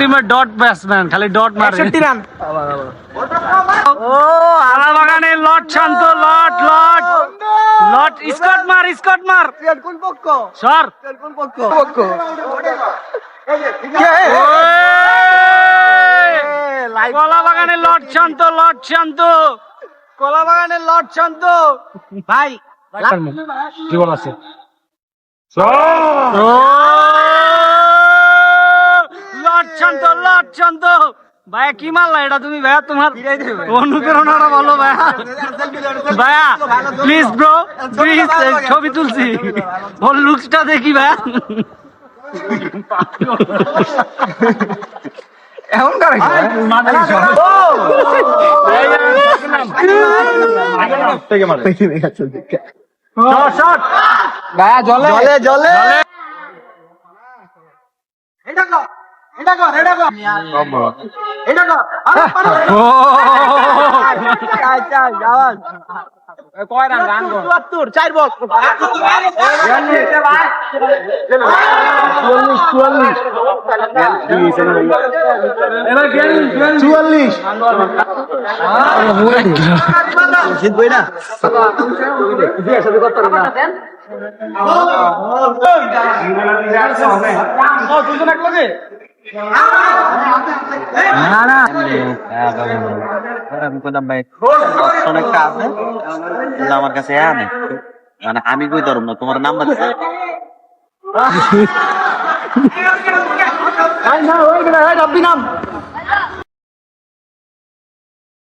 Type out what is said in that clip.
টিমের dot batsman, খালি dot মারে। 61 রান। ও আলাবাগানের লট শান্ত, লট লট লট, স্কট মার, স্কট মার। কোন পক্ষ? সর। কোন পক্ষ? পক্ষ। কলাবাগানের লট শান্ত, লট শান্ত, কলাবাগানের লট শান্ত। ভাই জীবন আছে। লট শান্ত, লট শান্ত। ভাইয়া কি মারলা এটা তুমি? ভাইয়া তোমার অনুপ্রেরণাটা বলো ভাইয়া। ভাইয়া প্লিজ ব্রো, প্লিজ ছবি তুলছি, ওর লুকসটা দেখি ভাইয়া। এখন করে ভাইয়া জলে জলে জলে এটা কর, এটা কর, এটা কর, এটা কর। চাই চাই আওয়াজ কয় রান? রান 74, 4 বল। 44 জিতবই না। আমার কাছে আনে মানে আমি কই ধরব না তোমার নাম্বার না ওই না, নাম